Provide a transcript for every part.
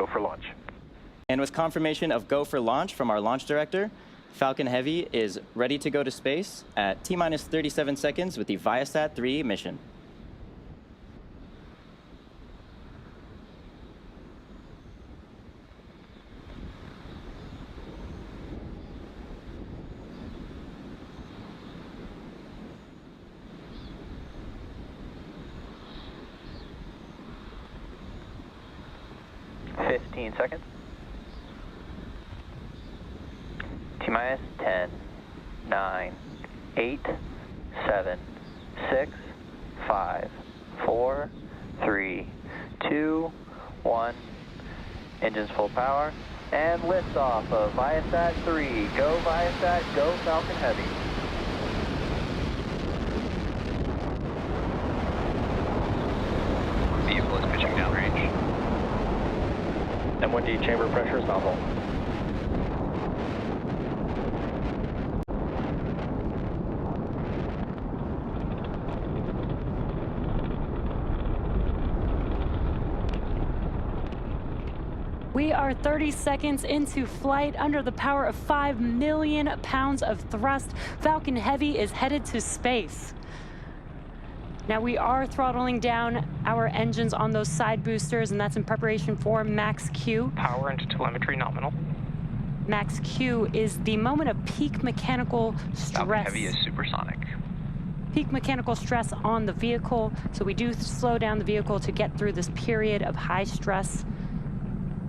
go for launch. And with confirmation of go for launch from our launch director, Falcon Heavy is ready to go to space at T-minus 37 seconds with the VIASAT-03 mission. Seconds. T-minus 10, 9, 8, 7, 6, 5, 4, 3, 2, 1. Engines full power. And liftoff of VIASAT-03. Go VIASAT, go Falcon Heavy. Vehicle is pitching downrange. M1D chamber pressure is nominal. We are 30 seconds into flight under the power of 5 million pounds of thrust. Falcon Heavy is headed to space. Now we are throttling down our engines on those side boosters, and that's in preparation for max Q. Power into telemetry nominal. Max Q is the moment of peak mechanical stress. Falcon Heavy is supersonic. Peak mechanical stress on the vehicle, so we do slow down the vehicle to get through this period of high stress.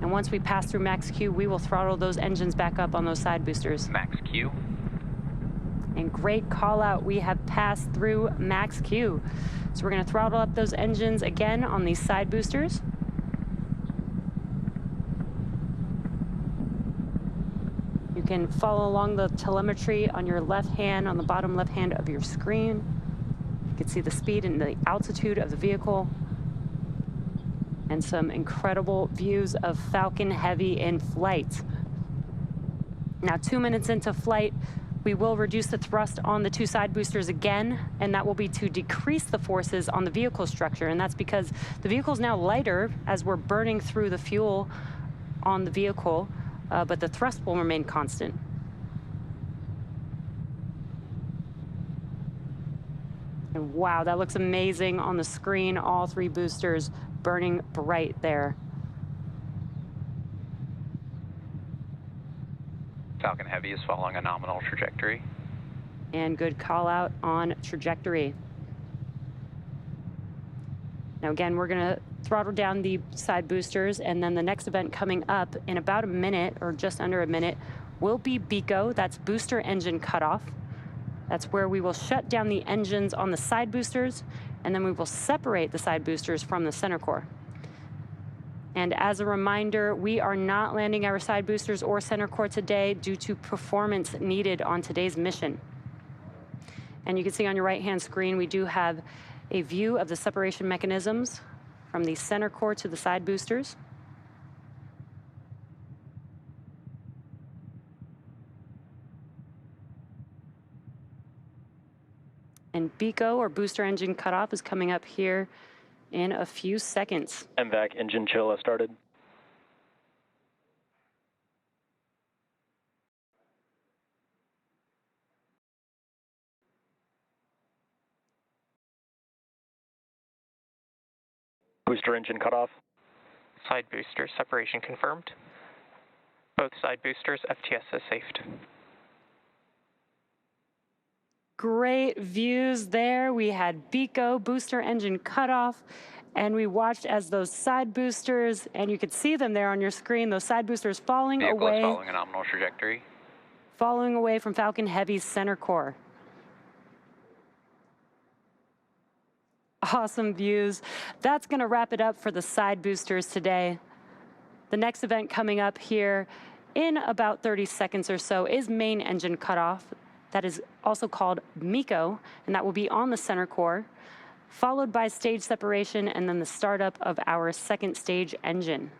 And once we pass through max Q, we will throttle those engines back up on those side boosters. Max Q. And great call out, we have passed through max Q. So we're gonna throttle up those engines again on these side boosters. You can follow along the telemetry on your left hand, on the bottom left hand of your screen. You can see the speed and the altitude of the vehicle. And some incredible views of Falcon Heavy in flight. Now, 2 minutes into flight, we will reduce the thrust on the two side boosters again, and that will be to decrease the forces on the vehicle structure. And that's because the vehicle is now lighter as we're burning through the fuel on the vehicle, but the thrust will remain constant. And wow, that looks amazing on the screen, all three boosters burning bright there. Falcon Heavy is following a nominal trajectory. And good call out on trajectory. Now again, we're gonna throttle down the side boosters, and then the next event coming up in about a minute, or just under a minute, will be BECO. That's booster engine cutoff. That's where we will shut down the engines on the side boosters, and then we will separate the side boosters from the center core. And as a reminder, we are not landing our side boosters or center core today due to performance needed on today's mission. And you can see on your right-hand screen, we do have a view of the separation mechanisms from the center core to the side boosters. And BECO, or booster engine cutoff, is coming up here in a few seconds. MVAC engine chill has started. Booster engine cutoff. Side booster separation confirmed. Both side boosters FTS has safed. Great views there. We had BECO, booster engine cutoff, and we watched as those side boosters, and you could see them there on your screen, those side boosters falling Vehicle away. is following a nominal trajectory. Falling away from Falcon Heavy's center core. Awesome views. That's gonna wrap it up for the side boosters today. The next event coming up here in about 30 seconds or so is main engine cutoff. That is also called MECO, and that will be on the center core, followed by stage separation and then the startup of our second stage engine.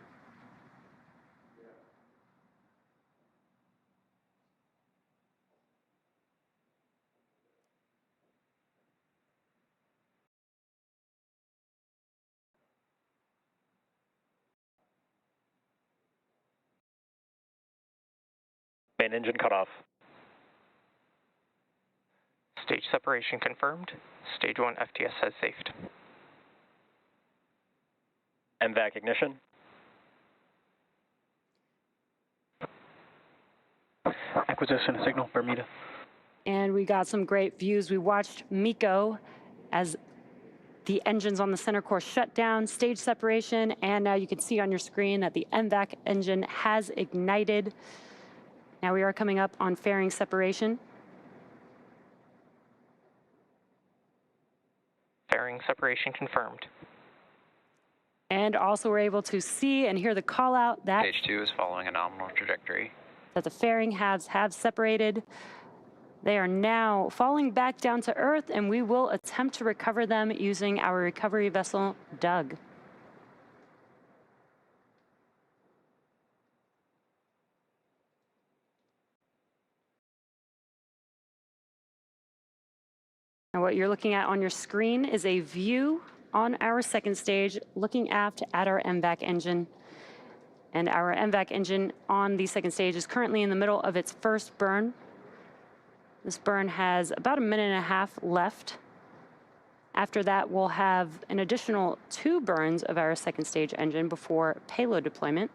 Main engine cut off. Stage separation confirmed. Stage 1 FTS has safed. MVAC ignition. Acquisition signal, Bermuda. And we got some great views. We watched MECO as the engines on the center core shut down, stage separation, and now you can see on your screen that the MVAC engine has ignited. Now we are coming up on fairing separation. Fairing separation confirmed. And also we're able to see and hear the call out that Stage 2 is following a nominal trajectory. that the fairing halves have separated. They are now falling back down to Earth, and we will attempt to recover them using our recovery vessel, Doug. Now what you're looking at on your screen is a view on our second stage, looking aft at our MVAC engine. And our MVAC engine on the second stage is currently in the middle of its first burn. This burn has about 1.5 minutes left. After that, we'll have an additional 2 burns of our second stage engine before payload deployment.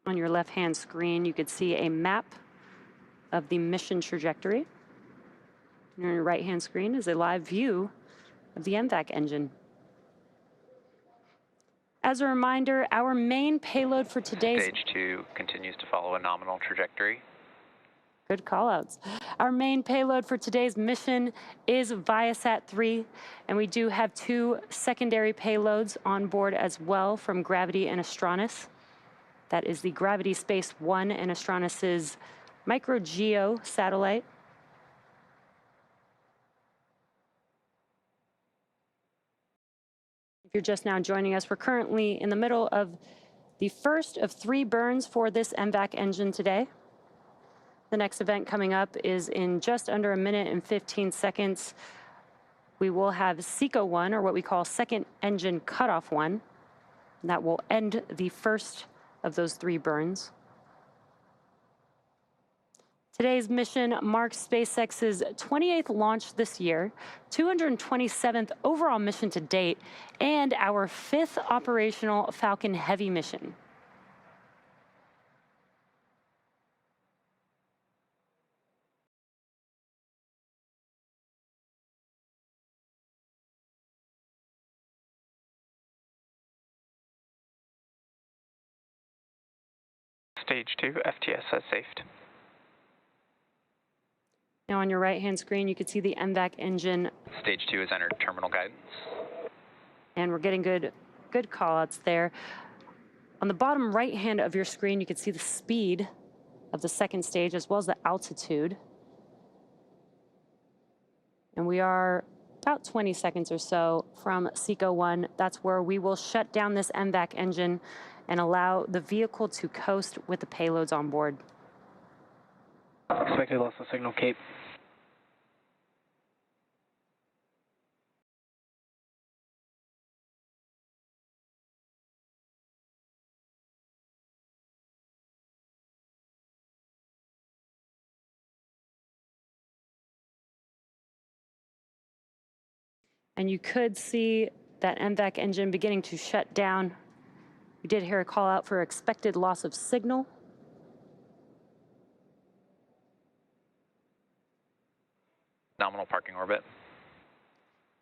On your left-hand screen, you could see a map of the mission trajectory. And on your right-hand screen is a live view of the MVAC engine. As a reminder, our main payload for today's... Stage 2 continues to follow a nominal trajectory. Good call-outs. Our main payload for today's mission is VIASAT-03, and we do have 2 secondary payloads on board as well from Gravity and Astronis. That is the Gravity Space 1 and Astronis's micro-geo satellite. If you're just now joining us, we're currently in the middle of the first of 3 burns for this MVAC engine today. The next event coming up is in just under 1 minute and 15 seconds. We will have SECO 1, or what we call second engine cutoff 1. And that will end the first of those 3 burns. Today's mission marks SpaceX's 28th launch this year, 227th overall mission to date, and our 5th operational Falcon Heavy mission. Stage 2 FTS has safed. Now on your right-hand screen, you can see the MVAC engine. Stage 2 has entered terminal guidance. And we're getting good call-outs there. On the bottom right-hand of your screen, you can see the speed of the second stage as well as the altitude. And we are about 20 seconds or so from SECO 1. That's where we will shut down this MVAC engine and allow the vehicle to coast with the payloads on board. Expected loss of signal, Cape. And you could see that MVAC engine beginning to shut down. We did hear a call out for expected loss of signal. Nominal parking orbit.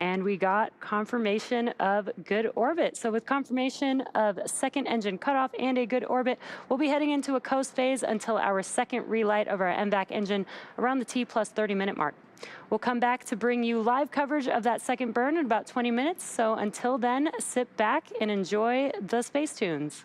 And we got confirmation of good orbit. So with confirmation of second engine cutoff and a good orbit, we'll be heading into a coast phase until our second relight of our MVAC engine around the T plus 30-minute mark. We'll come back to bring you live coverage of that second burn in about 20 minutes. So until then, sit back and enjoy the space tunes.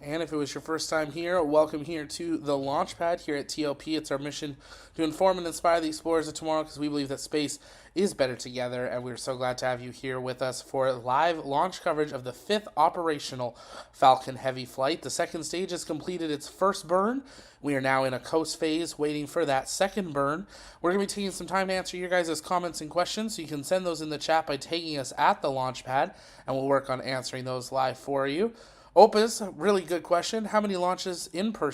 And if it was your first time here, welcome here to the launch pad here at TLP. It's our mission to inform and inspire the explorers of tomorrow because we believe that space is better together, and we're so glad to have you here with us for live launch coverage of the 5th operational Falcon Heavy flight. The second stage has completed its first burn. We are now in a coast phase waiting for that second burn. We're going to be taking some time to answer your guys' comments and questions, so you can send those in the chat by tagging us at the launch pad, and we'll work on answering those live for you. Opus, really good question. How many launches in person